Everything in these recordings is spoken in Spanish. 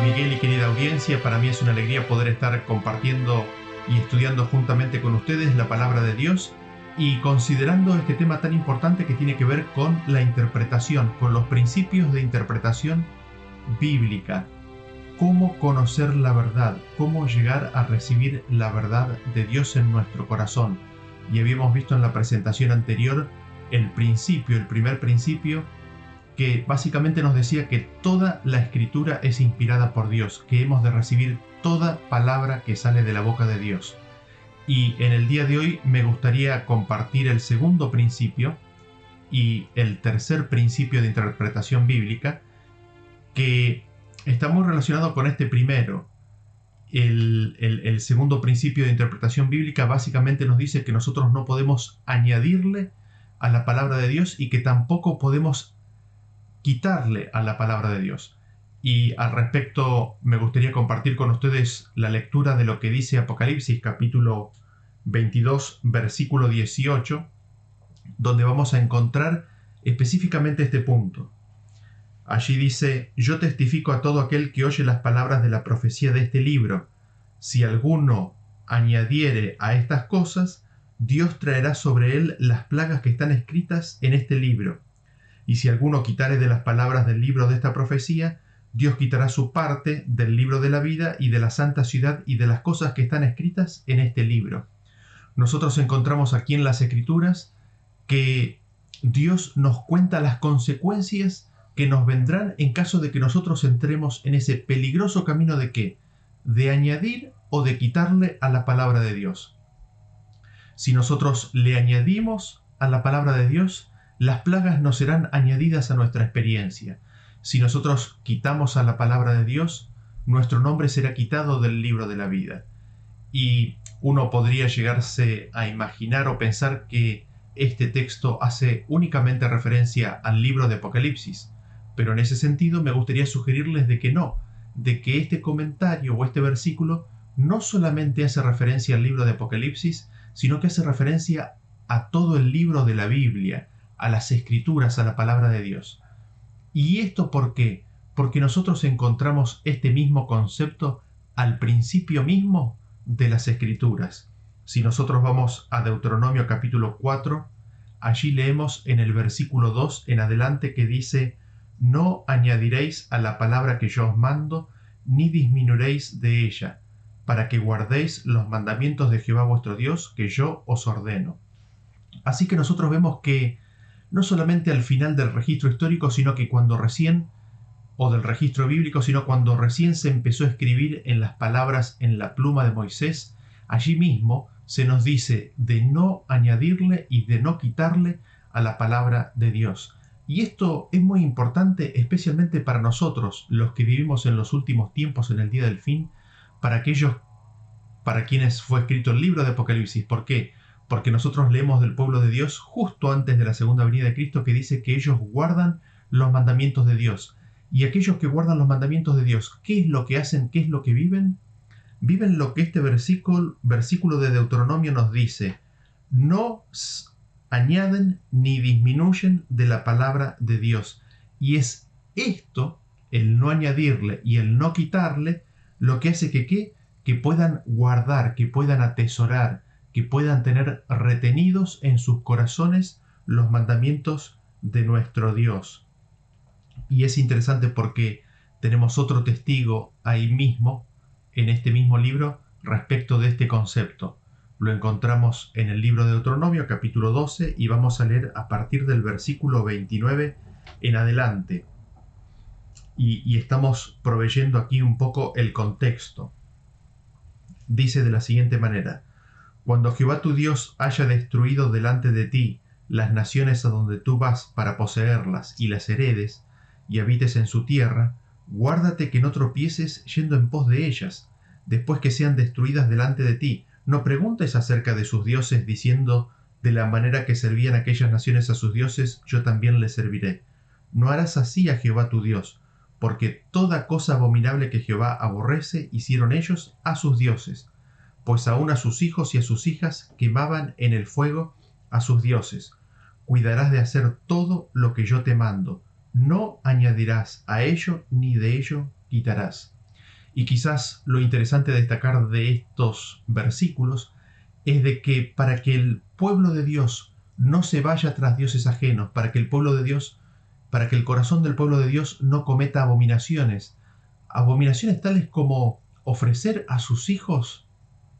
Miguel y querida audiencia, para mí es una alegría poder estar compartiendo y estudiando juntamente con ustedes la palabra de Dios y considerando este tema tan importante que tiene que ver con la interpretación, con los principios de interpretación bíblica. Cómo conocer la verdad, cómo llegar a recibir la verdad de Dios en nuestro corazón. Y habíamos visto en la presentación anterior el primer principio, que básicamente nos decía que toda la escritura es inspirada por Dios, que hemos de recibir toda palabra que sale de la boca de Dios. Y en el día de hoy me gustaría compartir el segundo principio y el tercer principio de interpretación bíblica, que está muy relacionado con este primero. El segundo principio de interpretación bíblica básicamente nos dice que nosotros no podemos añadirle a la palabra de Dios y que tampoco podemos quitarle a la palabra de Dios. Y al respecto me gustaría compartir con ustedes la lectura de lo que dice Apocalipsis capítulo 22 versículo 18, donde vamos a encontrar específicamente este punto. Allí dice: yo testifico a todo aquel que oye las palabras de la profecía de este libro. Si alguno añadiere a estas cosas, Dios traerá sobre él las plagas que están escritas en este libro. Y si alguno quitare de las palabras del libro de esta profecía, Dios quitará su parte del libro de la vida y de la santa ciudad y de las cosas que están escritas en este libro. Nosotros encontramos aquí en las Escrituras que Dios nos cuenta las consecuencias que nos vendrán en caso de que nosotros entremos en ese peligroso camino de ¿qué? De añadir o de quitarle a la palabra de Dios. Si nosotros le añadimos a la palabra de Dios, las plagas no serán añadidas a nuestra experiencia. Si nosotros quitamos a la palabra de Dios, nuestro nombre será quitado del libro de la vida. Y uno podría llegarse a imaginar o pensar que este texto hace únicamente referencia al libro de Apocalipsis. Pero en ese sentido me gustaría sugerirles de que no, de que este comentario o este versículo no solamente hace referencia al libro de Apocalipsis, sino que hace referencia a todo el libro de la Biblia, a las Escrituras, a la palabra de Dios. ¿Y esto por qué? Porque nosotros encontramos este mismo concepto al principio mismo de las Escrituras. Si nosotros vamos a Deuteronomio capítulo 4, allí leemos en el versículo 2 en adelante que dice: no añadiréis a la palabra que yo os mando, ni disminuiréis de ella, para que guardéis los mandamientos de Jehová vuestro Dios, que yo os ordeno. Así que nosotros vemos que no solamente al final del registro histórico, sino que cuando recién, o del registro bíblico, sino cuando recién se empezó a escribir en las palabras en la pluma de Moisés, allí mismo se nos dice de no añadirle y de no quitarle a la palabra de Dios. Y esto es muy importante, especialmente para nosotros, los que vivimos en los últimos tiempos, en el día del fin, para aquellos para quienes fue escrito el libro de Apocalipsis. ¿Por qué? Porque nosotros leemos del pueblo de Dios justo antes de la segunda venida de Cristo, que dice que ellos guardan los mandamientos de Dios. Y aquellos que guardan los mandamientos de Dios, ¿qué es lo que hacen? ¿Qué es lo que viven? Viven lo que este versículo de Deuteronomio nos dice: no añaden ni disminuyen de la palabra de Dios. Y es esto, el no añadirle y el no quitarle, lo que hace que puedan guardar, que puedan atesorar, que puedan tener retenidos en sus corazones los mandamientos de nuestro Dios. Y es interesante porque tenemos otro testigo ahí mismo, en este mismo libro, respecto de este concepto. Lo encontramos en el libro de Deuteronomio, capítulo 12, y vamos a leer a partir del versículo 29 en adelante. Y estamos proveyendo aquí un poco el contexto. Dice de la siguiente manera: cuando Jehová tu Dios haya destruido delante de ti las naciones a donde tú vas para poseerlas y las heredes, y habites en su tierra, guárdate que no tropieces yendo en pos de ellas, después que sean destruidas delante de ti. No preguntes acerca de sus dioses, diciendo: de la manera que servían aquellas naciones a sus dioses, yo también les serviré. No harás así a Jehová tu Dios, porque toda cosa abominable que Jehová aborrece hicieron ellos a sus dioses, pues aun a sus hijos y a sus hijas quemaban en el fuego a sus dioses. Cuidarás de hacer todo lo que yo te mando, no añadirás a ello ni de ello quitarás. Y quizás lo interesante a destacar de estos versículos es de que para que el pueblo de Dios no se vaya tras dioses ajenos, para que el corazón del pueblo de Dios no cometa abominaciones, abominaciones tales como ofrecer a sus hijos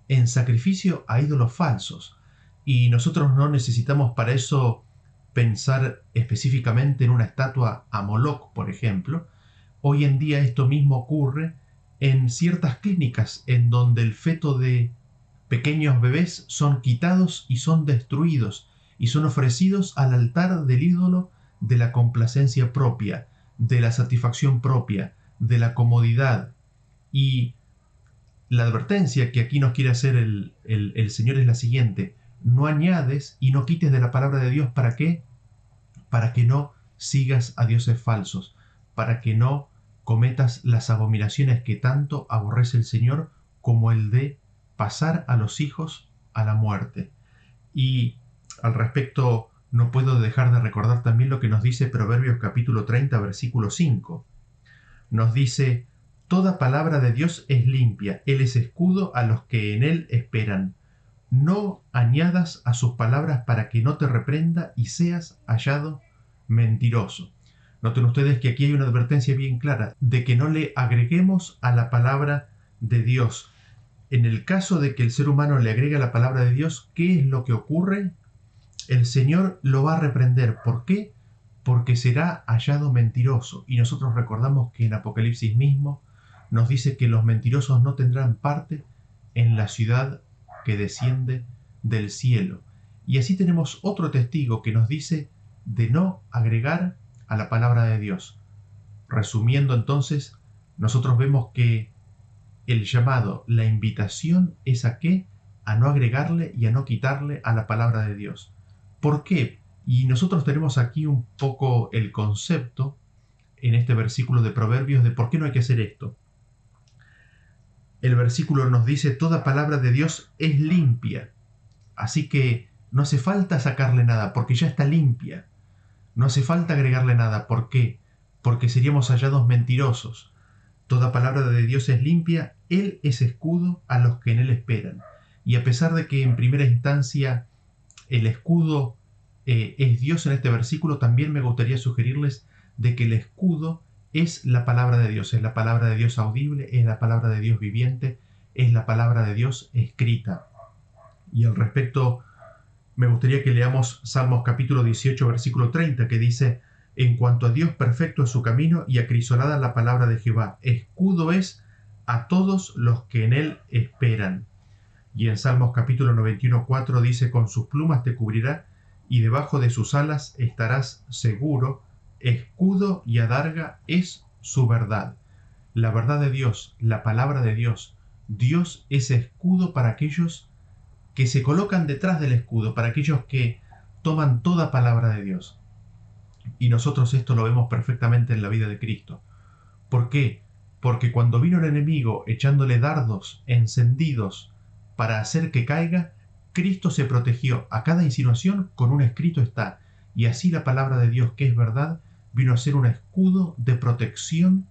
en sacrificio a ídolos falsos. Y nosotros no necesitamos para eso pensar específicamente en una estatua a Moloch, por ejemplo. Hoy en día esto mismo ocurre en ciertas clínicas en donde el feto de pequeños bebés son quitados y son destruidos y son ofrecidos al altar del ídolo de la complacencia propia, de la satisfacción propia, de la comodidad. Y la advertencia que aquí nos quiere hacer el Señor es la siguiente: no añades y no quites de la palabra de Dios. ¿Para qué? Para que no sigas a dioses falsos, para que no cometas las abominaciones que tanto aborrece el Señor, como el de pasar a los hijos a la muerte. Y al respecto, no puedo dejar de recordar también lo que nos dice Proverbios capítulo 30, versículo 5. Nos dice: toda palabra de Dios es limpia, Él es escudo a los que en Él esperan. No añadas a sus palabras para que no te reprenda y seas hallado mentiroso. Noten ustedes que aquí hay una advertencia bien clara de que no le agreguemos a la palabra de Dios. En el caso de que el ser humano le agregue a la palabra de Dios, ¿qué es lo que ocurre? El Señor lo va a reprender. ¿Por qué? Porque será hallado mentiroso. Y nosotros recordamos que en Apocalipsis mismo nos dice que los mentirosos no tendrán parte en la ciudad que desciende del cielo. Y así tenemos otro testigo que nos dice de no agregar a la palabra de Dios. Resumiendo entonces, nosotros vemos que el llamado, la invitación es ¿a qué? A no agregarle y a no quitarle a la palabra de Dios. ¿Por qué? Y nosotros tenemos aquí un poco el concepto en este versículo de Proverbios de por qué no hay que hacer esto. El versículo nos dice: toda palabra de Dios es limpia. Así que no hace falta sacarle nada porque ya está limpia. No hace falta agregarle nada. ¿Por qué? Porque seríamos hallados mentirosos. Toda palabra de Dios es limpia, Él es escudo a los que en Él esperan. Y a pesar de que en primera instancia el escudo es Dios en este versículo, también me gustaría sugerirles de que el escudo es la palabra de Dios, es la palabra de Dios audible, es la palabra de Dios viviente, es la palabra de Dios escrita. Y al respecto, me gustaría que leamos Salmos capítulo 18, versículo 30, que dice: en cuanto a Dios, perfecto es su camino y acrisolada la palabra de Jehová. Escudo es a todos los que en él esperan. Y en Salmos capítulo 91, 4 dice: con sus plumas te cubrirá y debajo de sus alas estarás seguro. Escudo y adarga es su verdad. La verdad de Dios, la palabra de Dios. Dios es escudo para aquellos que se colocan detrás del escudo, para aquellos que toman toda palabra de Dios. Y nosotros esto lo vemos perfectamente en la vida de Cristo. ¿Por qué? Porque cuando vino el enemigo echándole dardos encendidos para hacer que caiga, Cristo se protegió a cada insinuación con un escrito está. Y así la palabra de Dios, que es verdad, vino a ser un escudo de protección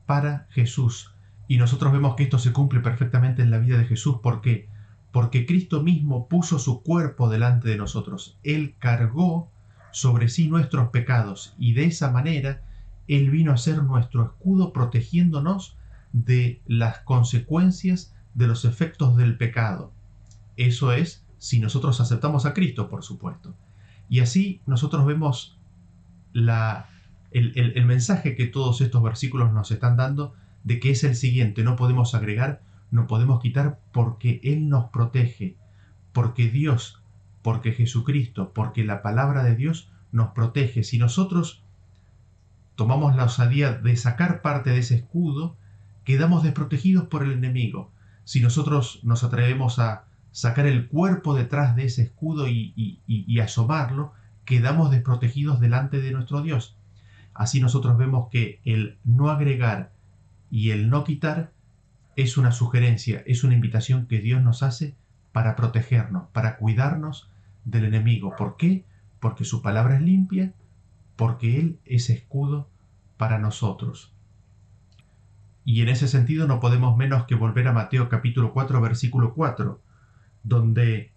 para Jesús. Y nosotros vemos que esto se cumple perfectamente en la vida de Jesús. ¿Por qué? Porque Cristo mismo puso su cuerpo delante de nosotros. Él cargó sobre sí nuestros pecados y de esa manera Él vino a ser nuestro escudo, protegiéndonos de las consecuencias de los efectos del pecado. Eso es, si nosotros aceptamos a Cristo, por supuesto. Y así nosotros vemos el mensaje que todos estos versículos nos están dando, de que es el siguiente: no podemos agregar, no podemos quitar, porque Él nos protege, porque Dios, porque Jesucristo, porque la palabra de Dios nos protege. Si nosotros tomamos la osadía de sacar parte de ese escudo, quedamos desprotegidos por el enemigo. Si nosotros nos atrevemos a sacar el cuerpo detrás de ese escudo y asomarlo, quedamos desprotegidos delante de nuestro Dios. Así nosotros vemos que el no agregar y el no quitar es una sugerencia, es una invitación que Dios nos hace para protegernos, para cuidarnos del enemigo. ¿Por qué? Porque su palabra es limpia, porque Él es escudo para nosotros. Y en ese sentido no podemos menos que volver a Mateo capítulo 4, versículo 4, donde,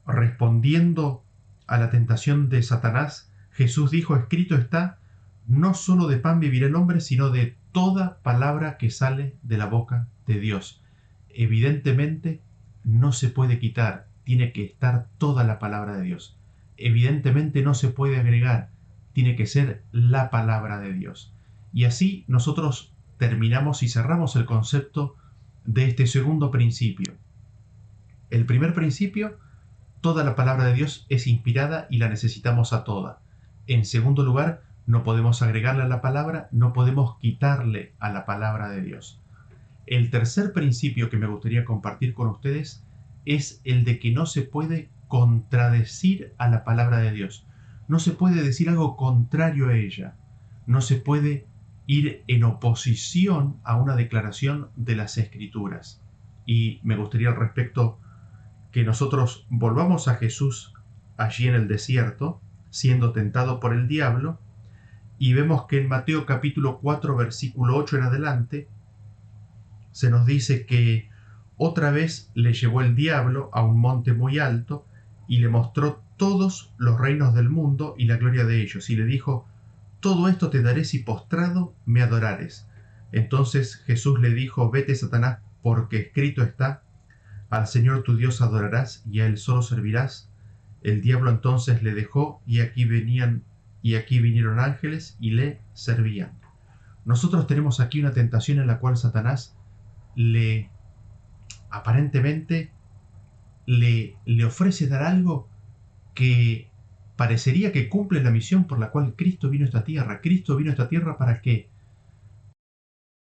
respondiendo a la tentación de Satanás, Jesús dijo: escrito está, no solo de pan vivirá el hombre, sino de toda palabra que sale de la boca de Dios. Evidentemente no se puede quitar, tiene que estar toda la palabra de Dios. Evidentemente no se puede agregar, tiene que ser la palabra de Dios. Y así nosotros terminamos y cerramos el concepto de este segundo principio. El primer principio: toda la palabra de Dios es inspirada y la necesitamos a toda. En segundo lugar, no podemos agregarle a la palabra, no podemos quitarle a la palabra de Dios. El tercer principio que me gustaría compartir con ustedes es el de que no se puede contradecir a la palabra de Dios. No se puede decir algo contrario a ella. No se puede ir en oposición a una declaración de las Escrituras. Y me gustaría al respecto que nosotros volvamos a Jesús allí en el desierto, siendo tentado por el diablo, y vemos que en Mateo capítulo 4, versículo 8 en adelante, se nos dice que otra vez le llevó el diablo a un monte muy alto y le mostró todos los reinos del mundo y la gloria de ellos, y le dijo: todo esto te daré si postrado me adorares. Entonces Jesús le dijo: vete, Satanás, porque escrito está, al Señor tu Dios adorarás y a Él solo servirás. El diablo entonces le dejó, y aquí vinieron ángeles y le servían. Nosotros tenemos aquí una tentación en la cual Satanás aparentemente le ofrece dar algo que parecería que cumple la misión por la cual Cristo vino a esta tierra. ¿Cristo vino a esta tierra para qué?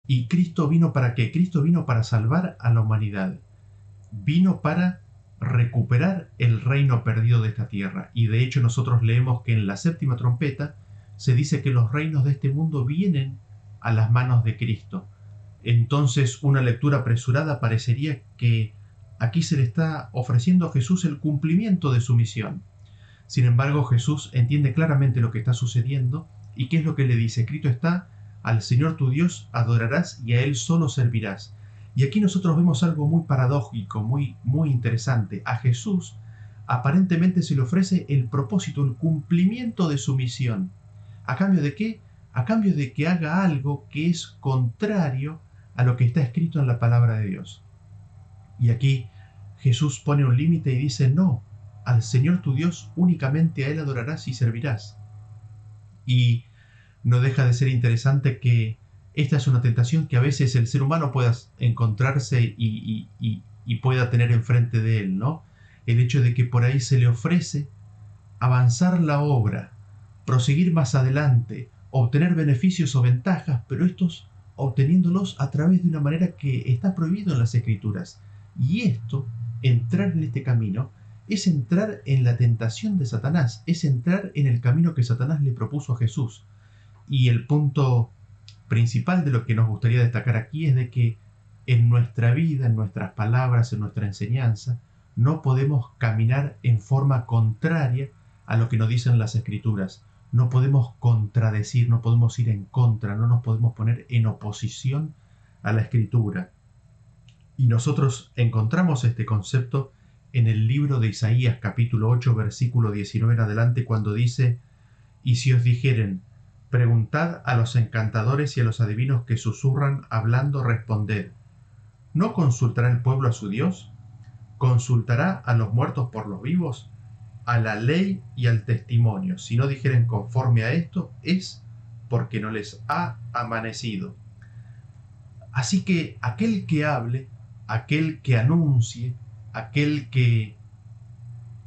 ¿Y Cristo vino para qué? Cristo vino para salvar a la humanidad. Vino para recuperar el reino perdido de esta tierra. Y de hecho nosotros leemos que en la séptima trompeta se dice que los reinos de este mundo vienen a las manos de Cristo. Entonces, una lectura apresurada parecería que aquí se le está ofreciendo a Jesús el cumplimiento de su misión. Sin embargo, Jesús entiende claramente lo que está sucediendo y qué es lo que le dice. Escrito está: al Señor tu Dios adorarás y a Él solo servirás. Y aquí nosotros vemos algo muy paradójico, muy interesante. A Jesús aparentemente se le ofrece el propósito, el cumplimiento de su misión. ¿A cambio de qué? A cambio de que haga algo que es contrario a lo que está escrito en la palabra de Dios. Y aquí Jesús pone un límite y dice: no, al Señor tu Dios únicamente a Él adorarás y servirás. Y no deja de ser interesante que esta es una tentación que a veces el ser humano pueda encontrarse y pueda tener enfrente de él, ¿no? El hecho de que por ahí se le ofrece avanzar la obra, proseguir más adelante, obtener beneficios o ventajas, pero estos obteniéndolos a través de una manera que está prohibido en las Escrituras. Y esto, entrar en este camino, es entrar en la tentación de Satanás, es entrar en el camino que Satanás le propuso a Jesús. Y el punto principal de lo que nos gustaría destacar aquí es de que en nuestra vida, en nuestras palabras, en nuestra enseñanza, no podemos caminar en forma contraria a lo que nos dicen las Escrituras. No podemos contradecir, no podemos ir en contra, no nos podemos poner en oposición a la Escritura. Y nosotros encontramos este concepto en el libro de Isaías capítulo 8 versículo 19 en adelante, cuando dice: y si os dijeren, preguntad a los encantadores y a los adivinos que susurran hablando, responded: ¿no consultará el pueblo a su Dios? ¿Consultará a los muertos por los vivos? A la ley y al testimonio. Si no dijeren conforme a esto, es porque no les ha amanecido. Así que aquel que hable, aquel que anuncie, aquel que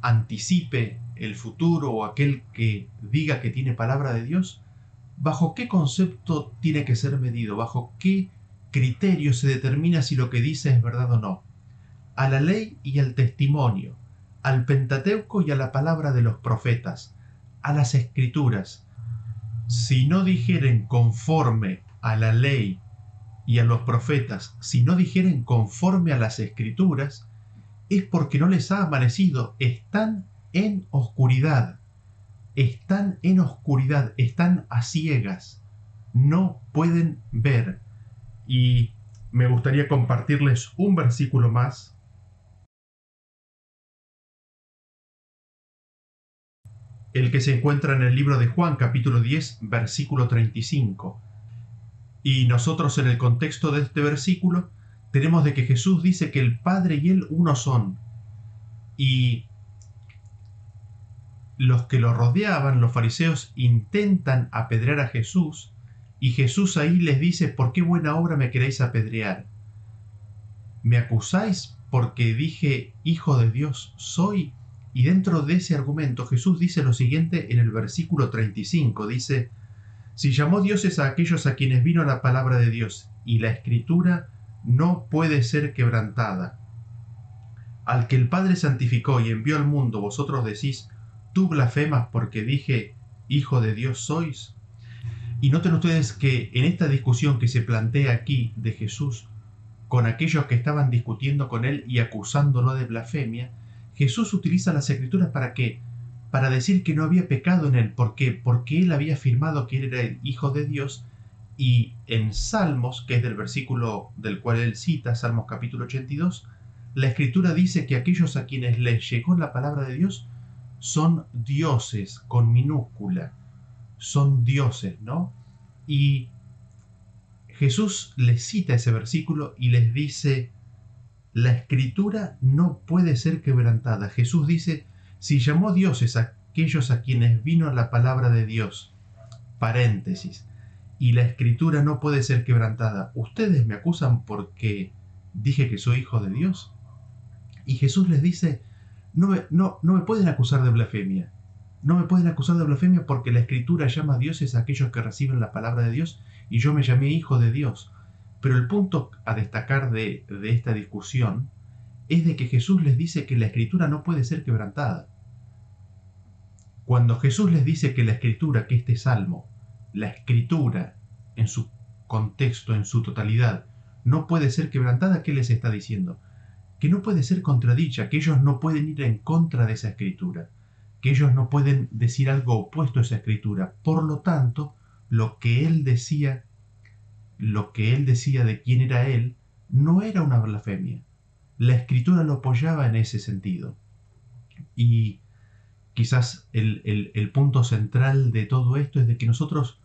anticipe el futuro o aquel que diga que tiene palabra de Dios, ¿bajo qué concepto tiene que ser medido? ¿Bajo qué criterio se determina si lo que dice es verdad o no? A la ley y al testimonio, al Pentateuco y a la palabra de los profetas, a las Escrituras. Si no dijeren conforme a la ley y a los profetas, si no dijeren conforme a las Escrituras, es porque no les ha amanecido. Están en oscuridad. Están en oscuridad, están a ciegas, no pueden ver. Y me gustaría compartirles un versículo más, el que se encuentra en el libro de Juan, capítulo 10, versículo 35. Y nosotros en el contexto de este versículo tenemos de que Jesús dice que el Padre y Él uno son. Y los que lo rodeaban, los fariseos, intentan apedrear a Jesús, y Jesús ahí les dice: ¿por qué buena obra me queréis apedrear? ¿Me acusáis porque dije hijo de Dios soy? Y dentro de ese argumento Jesús dice lo siguiente en el versículo 35, dice: si llamó dioses a aquellos a quienes vino la palabra de Dios, y la escritura no puede ser quebrantada. Al que el Padre santificó y envió al mundo, vosotros decís: tú blasfemas porque dije hijo de Dios sois. Y noten ustedes que en esta discusión que se plantea aquí de Jesús con aquellos que estaban discutiendo con él y acusándolo de blasfemia, Jesús utiliza las escrituras ¿para qué? Para decir que no había pecado en él. ¿Por qué? Porque él había afirmado que él era el Hijo de Dios, y en Salmos, que es del versículo del cual él cita, Salmos capítulo 82, la escritura dice que aquellos a quienes les llegó la palabra de Dios son dioses, con minúscula, son dioses, ¿no? Y Jesús les cita ese versículo y les dice: la escritura no puede ser quebrantada. Jesús dice: si llamó dioses a aquellos a quienes vino la palabra de Dios, paréntesis, y la escritura no puede ser quebrantada, ¿ustedes me acusan porque dije que soy hijo de Dios? Y Jesús les dice: no me pueden acusar de blasfemia. No me pueden acusar de blasfemia porque la escritura llama a dioses a aquellos que reciben la palabra de Dios, y yo me llamé hijo de Dios. Pero el punto a destacar de esta discusión es de que Jesús les dice que la escritura no puede ser quebrantada. Cuando Jesús les dice que la escritura, que este salmo, la escritura en su contexto, en su totalidad, no puede ser quebrantada, ¿qué les está diciendo? Que no puede ser contradicha, que ellos no pueden ir en contra de esa escritura, que ellos no pueden decir algo opuesto a esa escritura. Por lo tanto, lo que él decía de quién era él, no era una blasfemia. La escritura lo apoyaba en ese sentido. Y quizás el punto central de todo esto es de que nosotros,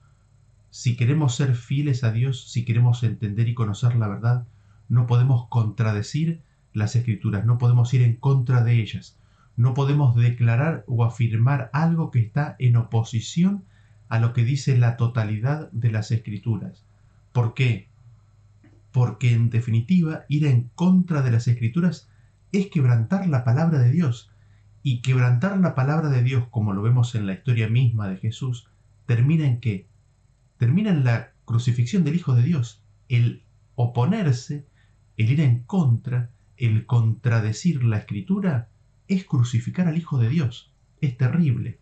si queremos ser fieles a Dios, si queremos entender y conocer la verdad, no podemos contradecir las escrituras, no podemos ir en contra de ellas, no podemos declarar o afirmar algo que está en oposición a lo que dice la totalidad de las escrituras. ¿Por qué? Porque en definitiva ir en contra de las escrituras es quebrantar la palabra de Dios. Y quebrantar la palabra de Dios, como lo vemos en la historia misma de Jesús, ¿termina en qué? Termina en la crucifixión del Hijo de Dios. El oponerse, el ir en contra, el contradecir la escritura, es crucificar al Hijo de Dios. Es terrible.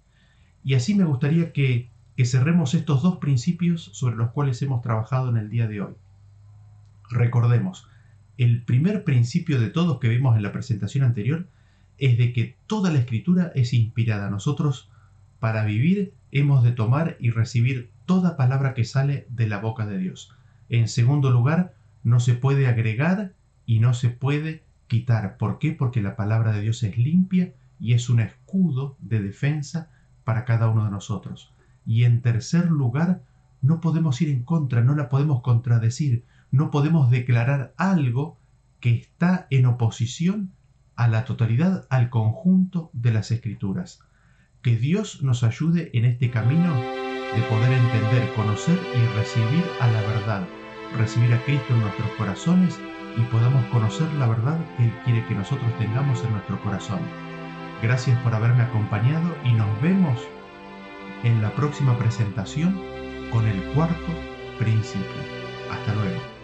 Y así me gustaría que cerremos estos dos principios sobre los cuales hemos trabajado en el día de hoy. Recordemos, el primer principio de todos que vimos en la presentación anterior es de que toda la escritura es inspirada. Nosotros, para vivir, hemos de tomar y recibir toda palabra que sale de la boca de Dios. En segundo lugar, no se puede agregar y no se puede quitar. ¿Por qué? Porque la palabra de Dios es limpia y es un escudo de defensa para cada uno de nosotros. Y en tercer lugar, no podemos ir en contra, no la podemos contradecir, no podemos declarar algo que está en oposición a la totalidad, al conjunto de las Escrituras. Que Dios nos ayude en este camino de poder entender, conocer y recibir a la verdad, recibir a Cristo en nuestros corazones y podamos conocer la verdad que Él quiere que nosotros tengamos en nuestro corazón. Gracias por haberme acompañado y nos vemos en la próxima presentación con el cuarto principio. Hasta luego.